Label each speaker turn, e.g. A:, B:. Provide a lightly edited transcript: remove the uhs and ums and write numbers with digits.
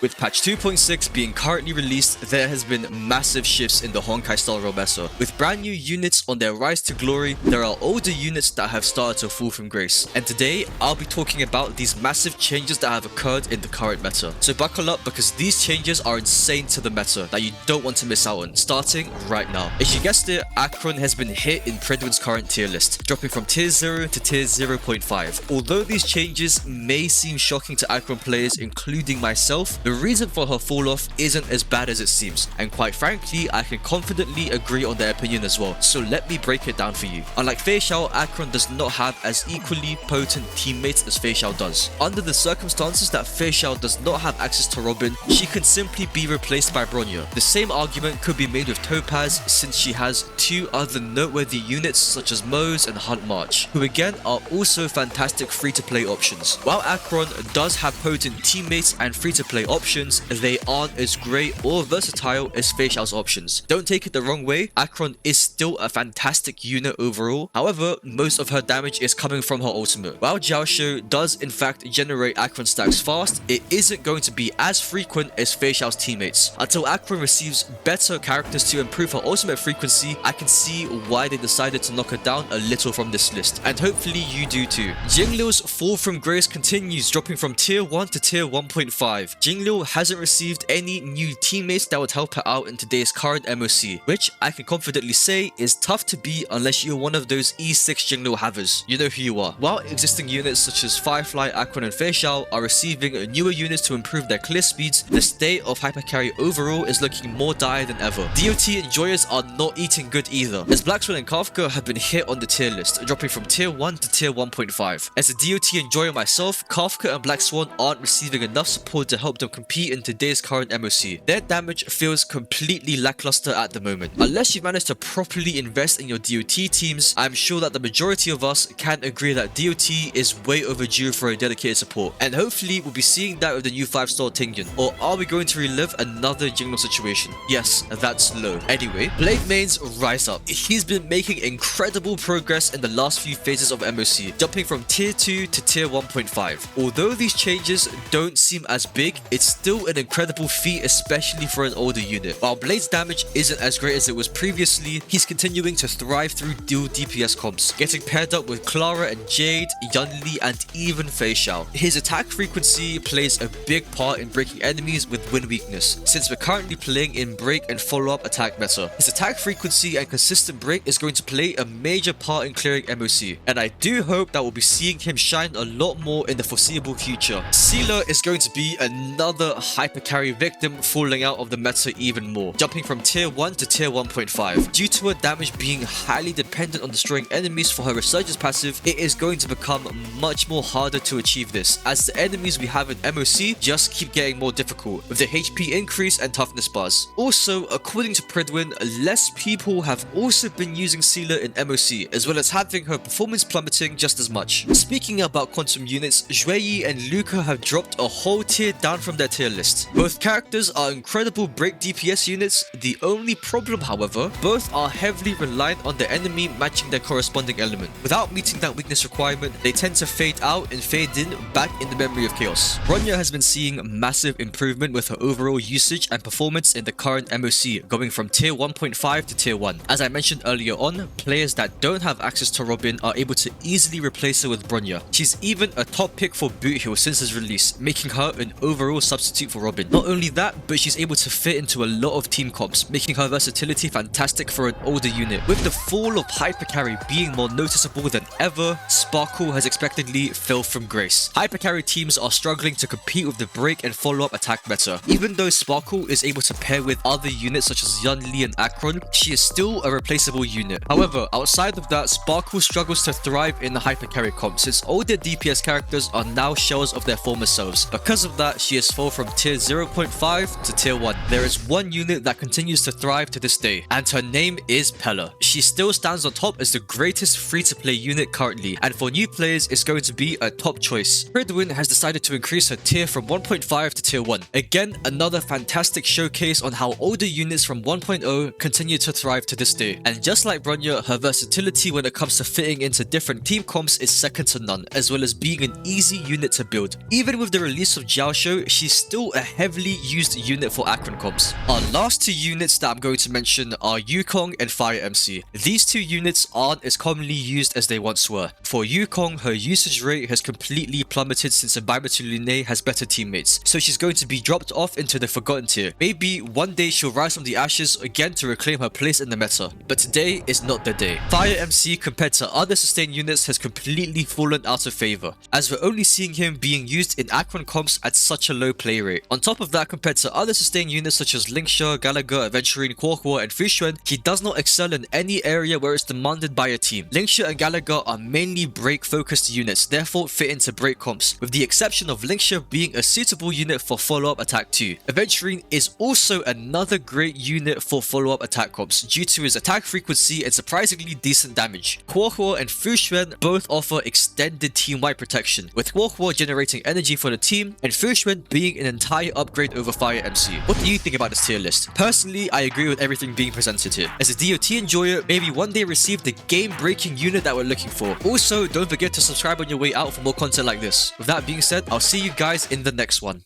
A: With patch 2.6 being currently released, there has been massive shifts in the Honkai style role meta. With brand new units on their rise to glory, there are older units that have started to fall from grace. And today, I'll be talking about these massive changes that have occurred in the current meta. So buckle up because these changes are insane to the meta that you don't want to miss out on, starting right now. As you guessed it, Acheron has been hit in Prydwen's current tier list, dropping from tier 0 to tier 0.5. Although these changes may seem shocking to Acheron players, including myself, the reason for her fall off isn't as bad as it seems, and quite frankly, I can confidently agree on their opinion as well, so let me break it down for you. Unlike Feixiao, Acheron does not have as equally potent teammates as Feixiao does. Under the circumstances that Feixiao does not have access to Robin, she can simply be replaced by Bronya. The same argument could be made with Topaz since she has two other noteworthy units such as Moze and Hunt March, who again are also fantastic free-to-play options. While Acheron does have potent teammates and free-to-play options, they aren't as great or versatile as Feixiao's options. Don't take it the wrong way, Acheron is still a fantastic unit overall, however, most of her damage is coming from her ultimate. While Jiaoshu does in fact generate Acheron stacks fast, it isn't going to be as frequent as Feixiao's teammates. Until Acheron receives better characters to improve her ultimate frequency, I can see why they decided to knock her down a little from this list, and hopefully you do too. Jingliu's fall from grace continues, dropping from tier 1 to tier 1.5. Jingliu hasn't received any new teammates that would help her out in today's current MOC, which I can confidently say is tough to beat unless you're one of those E6 Jingliu havers. You know who you are. While existing units such as Firefly, Acheron and Feixiao are receiving newer units to improve their clear speeds, the state of hypercarry overall is looking more dire than ever. DOT enjoyers are not eating good either, as Black Swan and Kafka have been hit on the tier list, dropping from tier 1 to tier 1.5. As a DOT enjoyer myself, Kafka and Black Swan aren't receiving enough support to help them compete in today's current MOC. Their damage feels completely lackluster at the moment. Unless you've managed to properly invest in your DOT teams, I'm sure that the majority of us can agree that DOT is way overdue for a dedicated support, and hopefully we'll be seeing that with the new 5-star Tingyun. Or are we going to relive another Jingliu situation? Yes, that's low. Anyway, Blade Main's rise up. He's been making incredible progress in the last few phases of MOC, jumping from tier 2 to tier 1.5. Although these changes don't seem as big, it's still an incredible feat, especially for an older unit. While Blade's damage isn't as great as it was previously, he's continuing to thrive through dual DPS comps, getting paired up with Clara and Jade, Yunli, and even Feixiao. His attack frequency plays a big part in breaking enemies with wind weakness, since we're currently playing in break and follow-up attack meta. His attack frequency and consistent break is going to play a major part in clearing MOC, and I do hope that we'll be seeing him shine a lot more in the foreseeable future. Seele is going to be another hypercarry victim, falling out of the meta even more, jumping from tier 1 to tier 1.5. Due to her damage being highly dependent on destroying enemies for her resurgence passive, it is going to become much more harder to achieve this, as the enemies we have in MOC just keep getting more difficult with the HP increase and toughness bars. Also, according to Prydwen, less people have also been using Seele in MOC, as well as having her performance plummeting just as much. Speaking about quantum units, Xueyi and Luka have dropped a whole tier down from their tier list. Both characters are incredible break DPS units. The only problem, however, both are heavily reliant on the enemy matching their corresponding element. Without meeting that weakness requirement, they tend to fade out and fade in back in the memory of chaos. Bronya has been seeing massive improvement with her overall usage and performance in the current MOC, going from tier 1.5 to tier 1. As I mentioned earlier on, players that don't have access to Robin are able to easily replace her with Bronya. She's even a top pick for boot heal since his release, making her an overall substitute for Robin. Not only that, but she's able to fit into a lot of team comps, making her versatility fantastic for an older unit. With the fall of hypercarry being more noticeable than ever, Sparkle has expectedly fell from grace. Hypercarry teams are struggling to compete with the break and follow-up attack meta. Even though Sparkle is able to pair with other units such as Yunli and Acheron, she is still a replaceable unit. However, outside of that, Sparkle struggles to thrive in the hypercarry comp since older DPS characters are now shells of their former selves. Because of that, she has fallen from tier 0.5 to tier 1. There is one unit that continues to thrive to this day, and her name is Pela. She still stands on top as the greatest free-to-play unit currently, and for new players, it's going to be a top choice. Prydwen has decided to increase her tier from 1.5 to tier 1. Again, another fantastic showcase on how older units from 1.0 continue to thrive to this day. And just like Bronya, her versatility when it comes to fitting into different team comps is second to none, as well as being an easy unit to build. Even with the release of Jiaoshu, she he's still a heavily used unit for Acron comps. Our last two units that I'm going to mention are Yukong and Fire MC. These two units aren't as commonly used as they once were. For Yukong, her usage rate has completely plummeted since Environmental Lune has better teammates, so she's going to be dropped off into the forgotten tier. Maybe one day she'll rise from the ashes again to reclaim her place in the meta, but today is not the day. Fire MC compared to other sustain units has completely fallen out of favor, as we're only seeing him being used in Acron comps at such a low play rate. On top of that, compared to other sustain units such as Linksha, Gallagher, Aventurine, Kwokwo, and Prydwen, he does not excel in any area where it's demanded by a team. Linksha and Gallagher are mainly break focused units, therefore fit into break comps, with the exception of Linksha being a suitable unit for follow-up attack too. Aventurine is also another great unit for follow-up attack comps due to his attack frequency and surprisingly decent damage. Kwokwo and Prydwen both offer extended team-wide protection, with Kwokwo generating energy for the team and Prydwen being an entire upgrade over Fire MC. What do you think about this tier list? Personally, I agree with everything being presented here. As a DOT enjoyer, maybe one day receive the game-breaking unit that we're looking for. Also, don't forget to subscribe on your way out for more content like this. With that being said, I'll see you guys in the next one.